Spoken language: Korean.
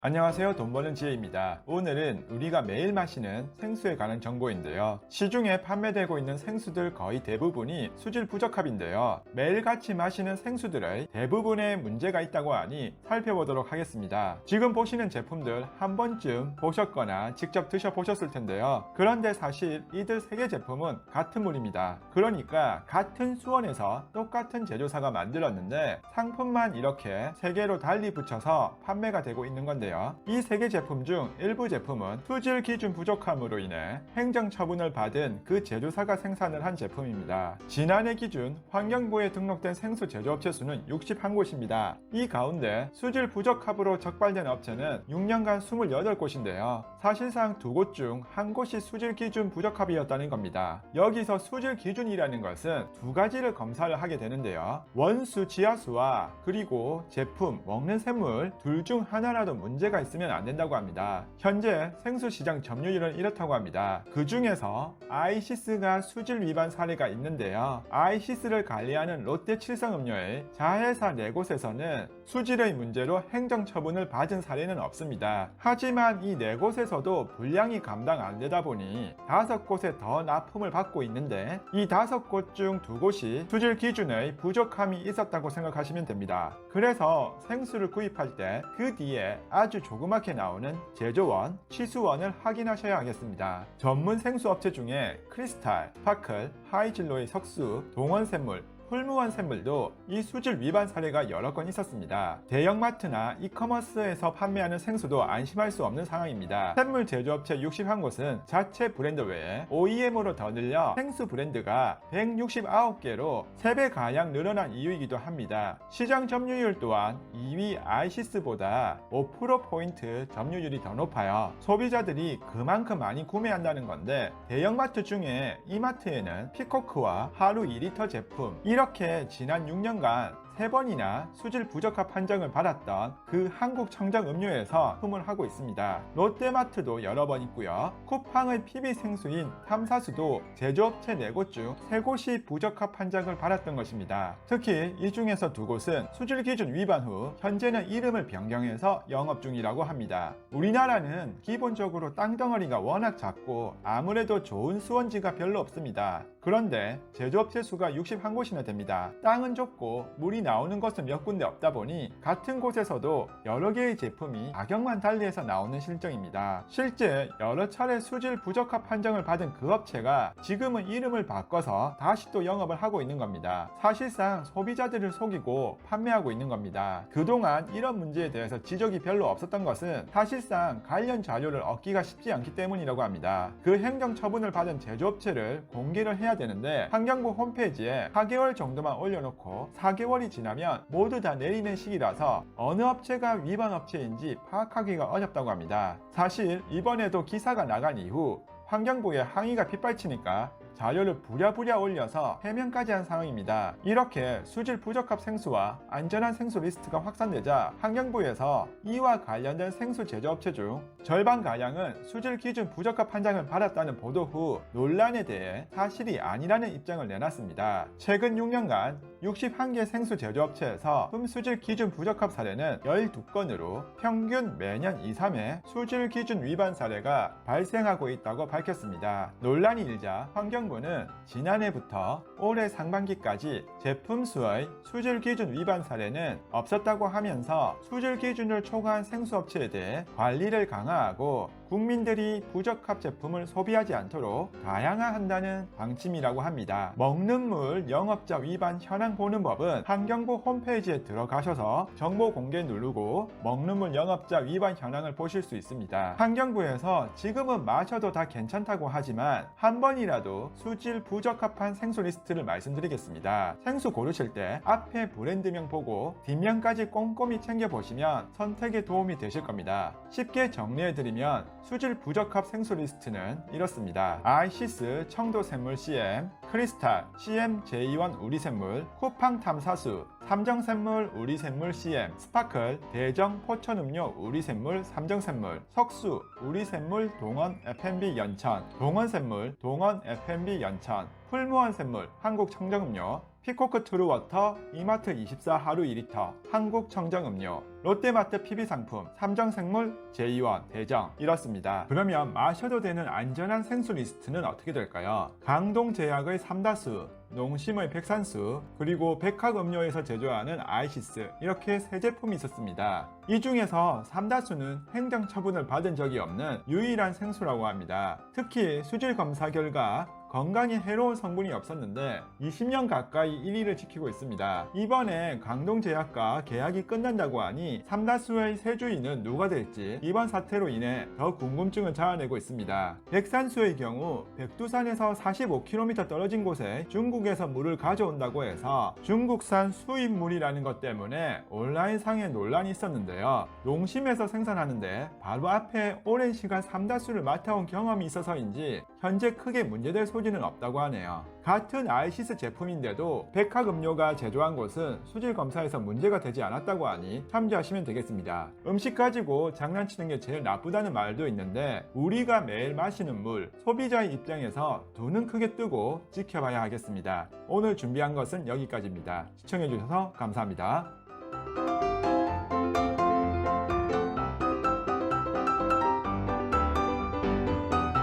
안녕하세요. 돈 버는 지혜입니다. 오늘은 우리가 매일 마시는 생수에 관한 정보인데요. 시중에 판매되고 있는 생수들 거의 대부분이 수질 부적합인데요. 매일같이 마시는 생수들의 대부분에 문제가 있다고 하니 살펴보도록 하겠습니다. 지금 보시는 제품들 한 번쯤 보셨거나 직접 드셔보셨을 텐데요. 그런데 사실 이들 3개 제품은 같은 물입니다. 그러니까 같은 수원에서 똑같은 제조사가 만들었는데 상품만 이렇게 3개로 달리 붙여서 판매가 되고 있는 건데요. 이 3개 제품 중 일부 제품은 수질 기준 부족함으로 인해 행정처분을 받은 그 제조사가 생산을 한 제품입니다. 지난해 기준 환경부에 등록된 생수 제조업체 수는 61곳입니다. 이 가운데 수질 부적합으로 적발된 업체는 6년간 28곳인데요. 사실상 2곳 중 1곳이 수질 기준 부적합이었다는 겁니다. 여기서 수질 기준이라는 것은 2가지를 검사를 하게 되는데요. 원수 지하수와 그리고 제품, 먹는 샘물 둘 중 하나라도 문제가 있으면 안 된다고 합니다. 현재 생수 시장 점유율은 이렇다고 합니다. 그 중에서 아이시스가 수질 위반 사례가 있는데요. 아이시스를 관리하는 롯데 칠성음료의 자회사 4곳에서는 수질의 문제로 행정처분을 받은 사례는 없습니다. 하지만 이 4곳에서도 분량이 감당 안 되다 보니 5곳에 더 납품을 받고 있는데 이 5곳 중 2곳이 수질 기준의 부족함이 있었다고 생각하시면 됩니다. 그래서 생수를 구입할 때 그 뒤에 아주 조그맣게 나오는 제조원, 취수원을 확인하셔야 하겠습니다. 전문 생수업체 중에 크리스탈, 스파클, 하이진로의 석수, 동원샘물, 훌무원 샘물도 이 수질 위반 사례가 여러 건 있었습니다. 대형마트나 이커머스에서 판매하는 생수도 안심할 수 없는 상황입니다. 샘물 제조업체 61곳은 자체 브랜드 외에 OEM으로 더 늘려 생수 브랜드가 169개로 3배가량 늘어난 이유이기도 합니다. 시장 점유율 또한 2위 아이시스보다 5%포인트 점유율이 더 높아요. 소비자들이 그만큼 많이 구매한다는 건데 대형마트 중에 이마트에는 피코크와 하루 2리터 제품 이렇게 지난 6년간 3번이나 수질 부적합 판정을 받았던 그 한국 청정 음료에서 품을 하고 있습니다. 롯데마트도 여러 번 있고요. 쿠팡의 PB 생수인 탐사수도 제조업체 4곳 중 3곳이 부적합 판정을 받았던 것입니다. 특히 이 중에서 2곳은 수질 기준 위반 후 현재는 이름을 변경해서 영업 중이라고 합니다. 우리나라는 기본적으로 땅덩어리가 워낙 작고 아무래도 좋은 수원지가 별로 없습니다. 그런데 제조업체 수가 61곳이나 됩니다. 땅은 좁고 물이 나오는 것은 몇 군데 없다 보니 같은 곳에서도 여러 개의 제품이 가격만 달리해서 나오는 실정입니다. 실제 여러 차례 수질 부적합 판정을 받은 그 업체가 지금은 이름을 바꿔서 다시 또 영업을 하고 있는 겁니다. 사실상 소비자들을 속이고 판매하고 있는 겁니다. 그동안 이런 문제에 대해서 지적이 별로 없었던 것은 사실상 관련 자료를 얻기가 쉽지 않기 때문이라고 합니다. 그 행정처분을 받은 제조업체를 공개를 해야 되는데 환경부 홈페이지에 4개월 정도만 올려놓고 4개월이 지나면 모두 다 내리는 시기라서 어느 업체가 위반 업체인지 파악하기가 어렵다고 합니다. 사실 이번에도 기사가 나간 이후 환경부에 항의가 빗발치니까 자료를 부랴부랴 올려서 해명까지 한 상황입니다. 이렇게 수질 부적합 생수와 안전한 생수 리스트가 확산되자 환경부에서 이와 관련된 생수 제조업체 중 절반가량은 수질 기준 부적합 판정을 받았다는 보도 후 논란에 대해 사실이 아니라는 입장을 내놨습니다. 최근 6년간 61개 생수 제조업체에서 품수질 기준 부적합 사례는 12건으로 평균 매년 2~3회 수질 기준 위반 사례가 발생하고 있다고 밝혔습니다. 논란이 일자 환경부는 지난해부터 올해 상반기까지 제품 수의 수질 기준 위반 사례는 없었다고 하면서 수질 기준을 초과한 생수업체에 대해 관리를 강화하고 국민들이 부적합 제품을 소비하지 않도록 다양화한다는 방침이라고 합니다. 먹는 물 영업자 위반 현황 보는 법은 환경부 홈페이지에 들어가셔서 정보 공개 누르고 먹는 물 영업자 위반 현황을 보실 수 있습니다. 환경부에서 지금은 마셔도 다 괜찮다고 하지만 한 번이라도 수질 부적합한 생수 리스트를 말씀드리겠습니다. 생수 고르실 때 앞에 브랜드명 보고 뒷면까지 꼼꼼히 챙겨보시면 선택에 도움이 되실 겁니다. 쉽게 정리해드리면 수질 부적합 생수 리스트는 이렇습니다. 아이시스 청도샘물 CM, 크리스탈 CM 제2원 우리샘물, 쿠팡 탐사수, 삼정샘물 우리샘물 CM, 스파클 대정 포천음료 우리샘물 삼정샘물, 석수 우리샘물 동원 F&B 연천, 동원샘물 동원 F&B 연천, 훌무원 샘물 한국 청정음료, 피코크 트루워터, 이마트 24 하루 2리터, 한국 청정음료, 롯데마트 PB상품, 삼정생물, 제2원, 대정 이렇습니다. 그러면 마셔도 되는 안전한 생수 리스트는 어떻게 될까요? 강동제약의 삼다수, 농심의 백산수, 그리고 백학음료에서 제조하는 아이시스 이렇게 세 제품이 있었습니다. 이 중에서 삼다수는 행정처분을 받은 적이 없는 유일한 생수라고 합니다. 특히 수질 검사 결과 건강에 해로운 성분이 없었는데 20년 가까이 1위를 지키고 있습니다. 이번에 강동제약과 계약이 끝난다고 하니 삼다수의 새 주인은 누가 될지 이번 사태로 인해 더 궁금증을 자아내고 있습니다. 백산수의 경우 백두산에서 45km 떨어진 곳에 중국에서 물을 가져온다고 해서 중국산 수입물이라는 것 때문에 온라인상에 논란이 있었는데요. 농심에서 생산하는데 바로 앞에 오랜 시간 삼다수를 맡아온 경험이 있어서인지 현재 크게 문제될 소지는 없다고 하네요. 같은 아이시스 제품인데도 백학음료가 제조한 곳은 수질 검사에서 문제가 되지 않았다고 하니 참조하시면 되겠습니다. 음식 가지고 장난치는 게 제일 나쁘다는 말도 있는데 우리가 매일 마시는 물, 소비자의 입장에서 두 눈 크게 뜨고 지켜봐야 하겠습니다. 오늘 준비한 것은 여기까지입니다. 시청해주셔서 감사합니다.